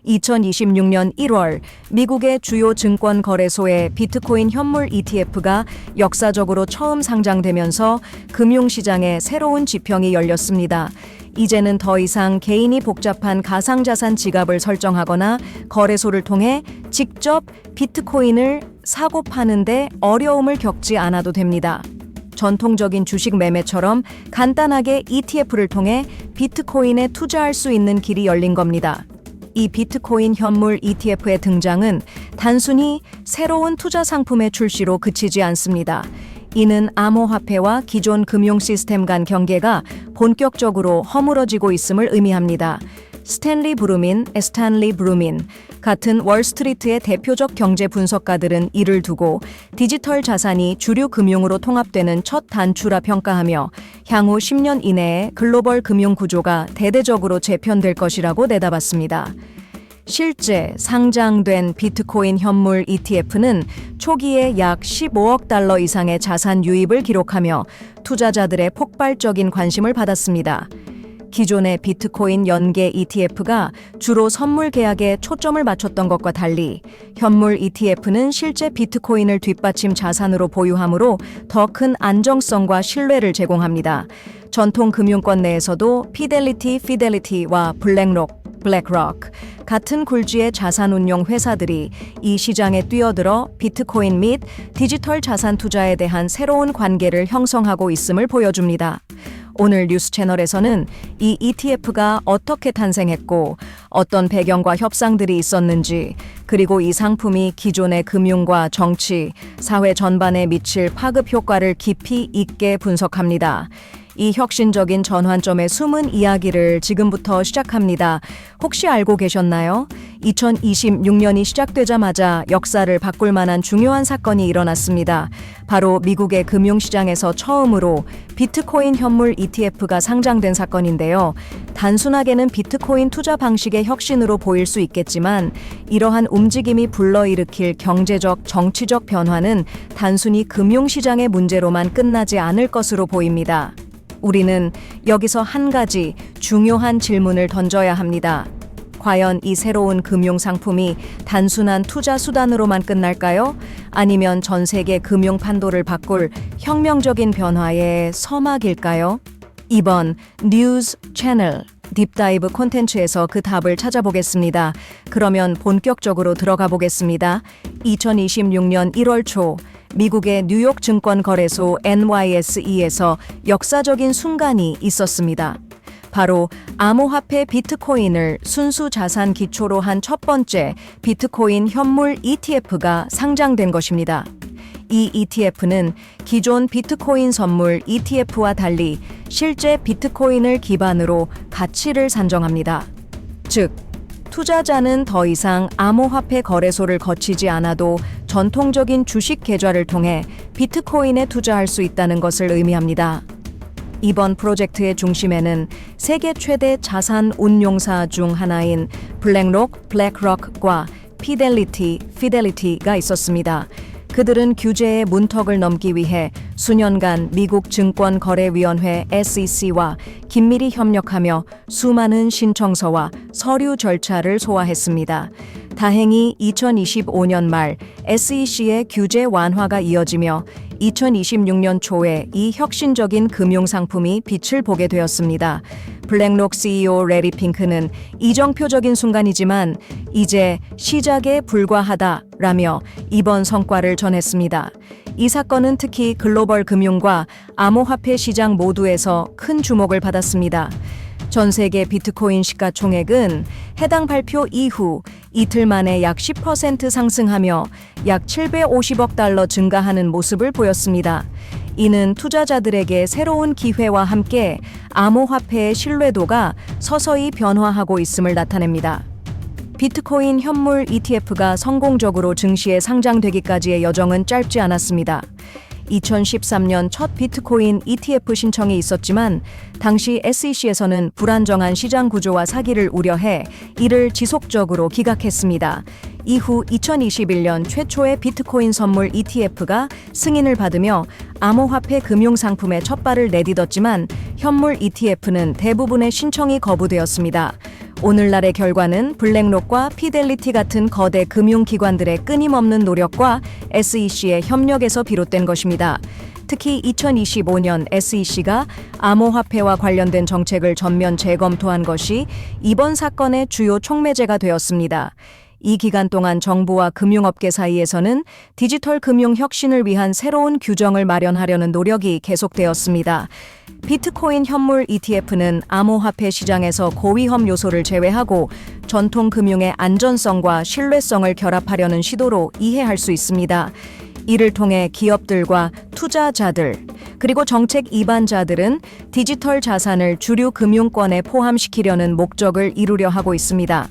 2026년 1월 미국의 주요 증권 거래소의 비트코인 현물 ETF가 역사적으로 처음 상장되면서 금융시장에 새로운 지평이 열렸습니다. 이제는 더 이상 개인이 복잡한 가상자산 지갑을 설정하거나 거래소를 통해 직접 비트코인을 사고 파는데 어려움을 겪지 않아도 됩니다. 전통적인 주식 매매처럼 간단하게 ETF를 통해 비트코인에 투자할 수 있는 길이 열린 겁니다. 이 비트코인 현물 ETF의 등장은 단순히 새로운 투자 상품의 출시로 그치지 않습니다. 이는 암호화폐와 기존 금융 시스템 간 경계가 본격적으로 허물어지고 있음을 의미합니다. 스탠리 브루민 같은 월스트리트의 대표적 경제 분석가들은 이를 두고 디지털 자산이 주류 금융으로 통합되는 첫 단추라 평가하며 향후 10년 이내에 글로벌 금융 구조가 대대적으로 재편될 것이라고 내다봤습니다. 실제 상장된 비트코인 현물 ETF는 초기에 약 15억 달러 이상의 자산 유입을 기록하며 투자자들의 폭발적인 관심을 받았습니다. 기존의 비트코인 연계 ETF가 주로 선물 계약에 초점을 맞췄던 것과 달리 현물 ETF는 실제 비트코인을 뒷받침 자산으로 보유하므로 더 큰 안정성과 신뢰를 제공합니다. 전통 금융권 내에서도 피델리티와 블랙록 같은 굴지의 자산운용 회사들이 이 시장에 뛰어들어 비트코인 및 디지털 자산 투자에 대한 새로운 관계를 형성하고 있음을 보여줍니다. 오늘 뉴스 채널에서는 이 ETF가 어떻게 탄생했고 어떤 배경과 협상들이 있었는지, 그리고 이 상품이 기존의 금융과 정치, 사회 전반에 미칠 파급 효과를 깊이 있게 분석합니다. 이 혁신적인 전환점의 숨은 이야기를 지금부터 시작합니다. 혹시 알고 계셨나요? 2026년이 시작되자마자 역사를 바꿀 만한 중요한 사건이 일어났습니다. 바로 미국의 금융시장에서 처음으로 비트코인 현물 ETF가 상장된 사건인데요. 단순하게는 비트코인 투자 방식의 혁신으로 보일 수 있겠지만 이러한 움직임이 불러일으킬 경제적, 정치적 변화는 단순히 금융시장의 문제로만 끝나지 않을 것으로 보입니다. 우리는 여기서 한 가지 중요한 질문을 던져야 합니다. 과연 이 새로운 금융 상품이 단순한 투자 수단으로만 끝날까요? 아니면 전 세계 금융 판도를 바꿀 혁명적인 변화의 서막일까요? 이번 뉴스 채널 딥다이브 콘텐츠에서 그 답을 찾아보겠습니다. 그러면 본격적으로 들어가 보겠습니다. 2026년 1월 초 미국의 뉴욕 증권 거래소 NYSE에서 역사적인 순간이 있었습니다. 바로 암호화폐 비트코인을 순수 자산 기초로 한 첫 번째 비트코인 현물 ETF가 상장된 것입니다. 이 ETF는 기존 비트코인 선물 ETF와 달리 실제 비트코인을 기반으로 가치를 산정합니다. 즉, 투자자는 더 이상 암호화폐 거래소를 거치지 않아도 전통적인 주식 계좌를 통해 비트코인에 투자할 수 있다는 것을 의미합니다. 이번 프로젝트의 중심에는 세계 최대 자산 운용사 중 하나인 블랙록과 피델리티가 있었습니다. 그들은 규제의 문턱을 넘기 위해 수년간 미국 증권거래위원회 SEC와 긴밀히 협력하며 수많은 신청서와 서류 절차를 소화했습니다. 다행히 2025년 말 SEC의 규제 완화가 이어지며 2026년 초에 이 혁신적인 금융상품이 빛을 보게 되었습니다. 블랙록 CEO 레리 핑크는 이정표적인 순간이지만 이제 시작에 불과하다라며 이번 성과를 전했습니다. 이 사건은 특히 글로벌 금융과 암호화폐 시장 모두에서 큰 주목을 받았습니다. 전 세계 비트코인 시가총액은 해당 발표 이후 이틀 만에 약 10% 상승하며 약 750억 달러 증가하는 모습을 보였습니다. 이는 투자자들에게 새로운 기회와 함께 암호화폐의 신뢰도가 서서히 변화하고 있음을 나타냅니다. 비트코인 현물 ETF가 성공적으로 증시에 상장되기까지의 여정은 짧지 않았습니다. 2013년 첫 비트코인 ETF 신청이 있었지만 당시 SEC에서는 불안정한 시장 구조와 사기를 우려해 이를 지속적으로 기각했습니다. 이후 2021년 최초의 비트코인 선물 ETF가 승인을 받으며 암호화폐 금융상품의 첫 발을 내딛었지만 현물 ETF는 대부분의 신청이 거부되었습니다. 오늘날의 결과는 블랙록과 피델리티 같은 거대 금융기관들의 끊임없는 노력과 SEC의 협력에서 비롯된 것입니다. 특히 2025년 SEC가 암호화폐와 관련된 정책을 전면 재검토한 것이 이번 사건의 주요 촉매제가 되었습니다. 이 기간 동안 정부와 금융업계 사이에서는 디지털 금융 혁신을 위한 새로운 규정을 마련하려는 노력이 계속되었습니다. 비트코인 현물 ETF는 암호화폐 시장에서 고위험 요소를 제외하고 전통 금융의 안전성과 신뢰성을 결합하려는 시도로 이해할 수 있습니다. 이를 통해 기업들과 투자자들, 그리고 정책 이반자들은 디지털 자산을 주류 금융권에 포함시키려는 목적을 이루려 하고 있습니다.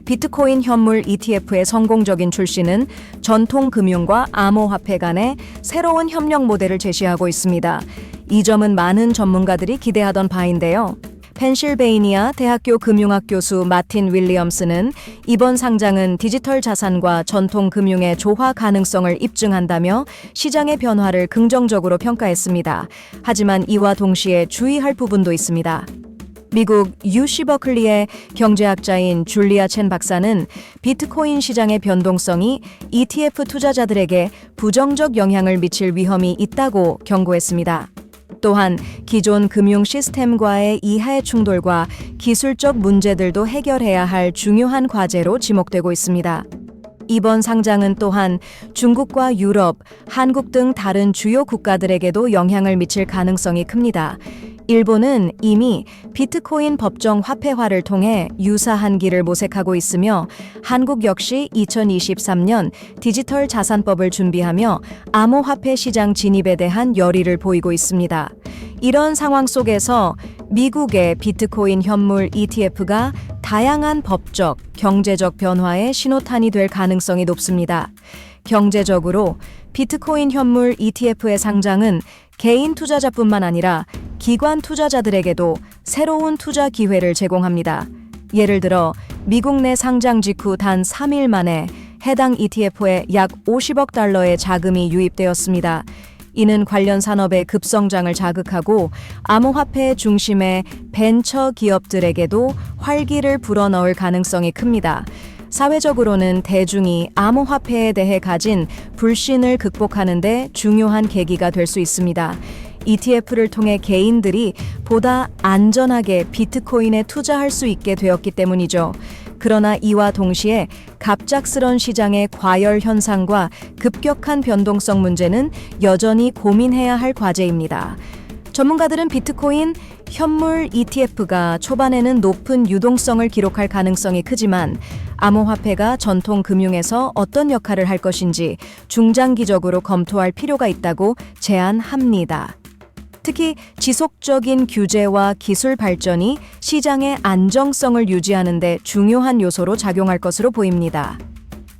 비트코인 현물 ETF의 성공적인 출시는 전통 금융과 암호화폐 간의 새로운 협력 모델을 제시하고 있습니다. 이 점은 많은 전문가들이 기대하던 바인데요. 펜실베이니아 대학교 금융학 교수 마틴 윌리엄스는 이번 상장은 디지털 자산과 전통 금융의 조화 가능성을 입증한다며 시장의 변화를 긍정적으로 평가했습니다. 하지만 이와 동시에 주의할 부분도 있습니다. 미국 UC 버클리의 경제학자인 줄리아 첸 박사는 비트코인 시장의 변동성이 ETF 투자자들에게 부정적 영향을 미칠 위험이 있다고 경고했습니다. 또한 기존 금융 시스템과의 이해 충돌과 기술적 문제들도 해결해야 할 중요한 과제로 지목되고 있습니다. 이번 상장은 또한 중국과 유럽, 한국 등 다른 주요 국가들에게도 영향을 미칠 가능성이 큽니다. 일본은 이미 비트코인 법정 화폐화를 통해 유사한 길을 모색하고 있으며 한국 역시 2023년 디지털 자산법을 준비하며 암호화폐 시장 진입에 대한 열의를 보이고 있습니다. 이런 상황 속에서 미국의 비트코인 현물 ETF가 다양한 법적, 경제적 변화의 신호탄이 될 가능성이 높습니다. 경제적으로 비트코인 현물 ETF의 상장은 개인 투자자뿐만 아니라 기관 투자자들에게도 새로운 투자 기회를 제공합니다. 예를 들어 미국 내 상장 직후 단 3일 만에 해당 ETF에 약 50억 달러의 자금이 유입되었습니다. 이는 관련 산업의 급성장을 자극하고 암호화폐 중심의 벤처 기업들에게도 활기를 불어넣을 가능성이 큽니다. 사회적으로는 대중이 암호화폐에 대해 가진 불신을 극복하는 데 중요한 계기가 될 수 있습니다. ETF를 통해 개인들이 보다 안전하게 비트코인에 투자할 수 있게 되었기 때문이죠. 그러나 이와 동시에 갑작스런 시장의 과열 현상과 급격한 변동성 문제는 여전히 고민해야 할 과제입니다. 전문가들은 비트코인 현물 ETF가 초반에는 높은 유동성을 기록할 가능성이 크지만 암호화폐가 전통 금융에서 어떤 역할을 할 것인지 중장기적으로 검토할 필요가 있다고 제안합니다. 특히 지속적인 규제와 기술 발전이 시장의 안정성을 유지하는 데 중요한 요소로 작용할 것으로 보입니다.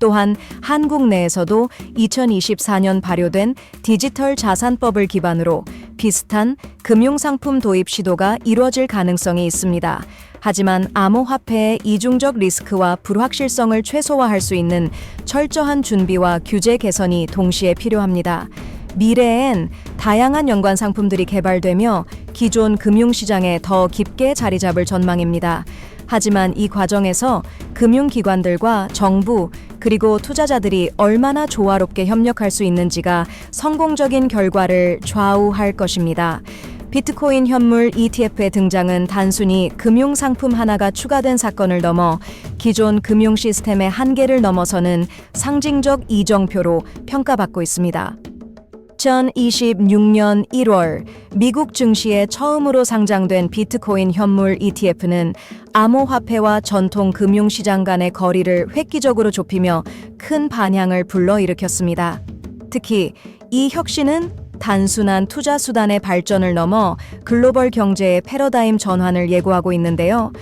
또한 한국 내에서도 2024년 발효된 디지털 자산법을 기반으로 비슷한 금융상품 도입 시도가 이루어질 가능성이 있습니다. 하지만 암호화폐의 이중적 리스크와 불확실성을 최소화할 수 있는 철저한 준비와 규제 개선이 동시에 필요합니다. 미래엔 다양한 연관 상품들이 개발되며 기존 금융시장에 더 깊게 자리 잡을 전망입니다. 하지만 이 과정에서 금융기관들과 정부 그리고 투자자들이 얼마나 조화롭게 협력할 수 있는지가 성공적인 결과를 좌우할 것입니다. 비트코인 현물 ETF의 등장은 단순히 금융상품 하나가 추가된 사건을 넘어 기존 금융 시스템의 한계를 넘어서는 상징적 이정표로 평가받고 있습니다. 2026년 1월 미국 증시에 처음으로 상장된 비트코인 현물 ETF는 암호화폐와 전통 금융시장 간의 거리를 획기적으로 좁히며 큰 반향을 불러일으켰습니다. 특히 이 혁신은 단순한 투자 수단의 발전을 넘어 글로벌 경제의 패러다임 전환을 예고하고 있는데요.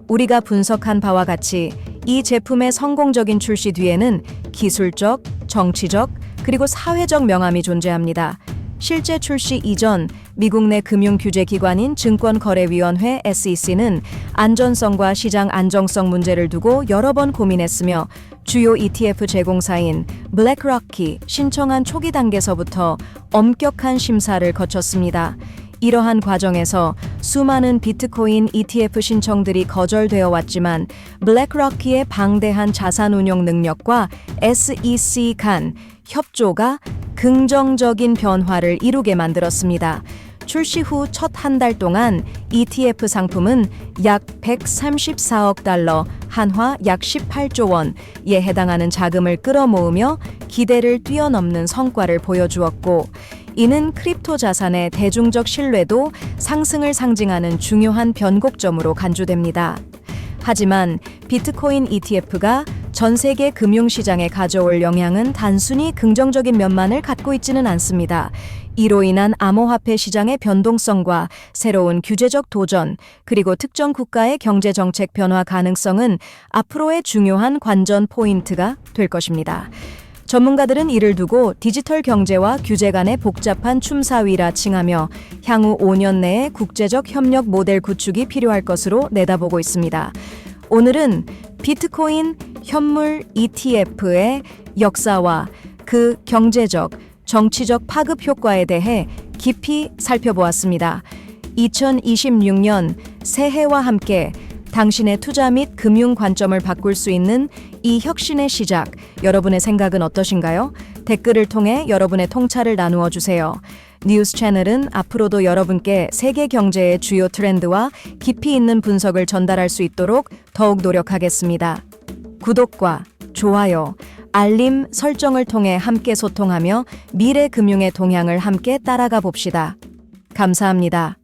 우리가 분석한 바와 같이 이 제품의 성공적인 출시 뒤에는 기술적, 정치적, 그리고 사회적 명암이 존재합니다. 실제 출시 이전 미국 내 금융규제기관인 증권거래위원회 SEC는 안전성과 시장 안정성 문제를 두고 여러 번 고민했으며 주요 ETF 제공사인 블랙록이 신청한 초기 단계서부터 엄격한 심사를 거쳤습니다. 이러한 과정에서 수많은 비트코인 ETF 신청들이 거절되어 왔지만 블랙로키의 방대한 자산 운용 능력과 SEC 간 협조가 긍정적인 변화를 이루게 만들었습니다. 출시 후 첫 한 달 동안 ETF 상품은 약 134억 달러, 한화 약 18조 원에 해당하는 자금을 끌어모으며 기대를 뛰어넘는 성과를 보여주었고, 이는 크립토 자산의 대중적 신뢰도 상승을 상징하는 중요한 변곡점으로 간주됩니다. 하지만 비트코인 ETF가 전 세계 금융시장에 가져올 영향은 단순히 긍정적인 면만을 갖고 있지는 않습니다. 이로 인한 암호화폐 시장의 변동성과 새로운 규제적 도전, 그리고 특정 국가의 경제정책 변화 가능성은 앞으로의 중요한 관전 포인트가 될 것입니다. 전문가들은 이를 두고 디지털 경제와 규제 간의 복잡한 춤사위라 칭하며 향후 5년 내에 국제적 협력 모델 구축이 필요할 것으로 내다보고 있습니다. 오늘은 비트코인 현물 ETF의 역사와 그 경제적, 정치적 파급 효과에 대해 깊이 살펴보았습니다. 2026년 새해와 함께 당신의 투자 및 금융 관점을 바꿀 수 있는 이 혁신의 시작, 여러분의 생각은 어떠신가요? 댓글을 통해 여러분의 통찰을 나누어 주세요. 뉴스 채널은 앞으로도 여러분께 세계 경제의 주요 트렌드와 깊이 있는 분석을 전달할 수 있도록 더욱 노력하겠습니다. 구독과 좋아요, 알림 설정을 통해 함께 소통하며 미래 금융의 동향을 함께 따라가 봅시다. 감사합니다.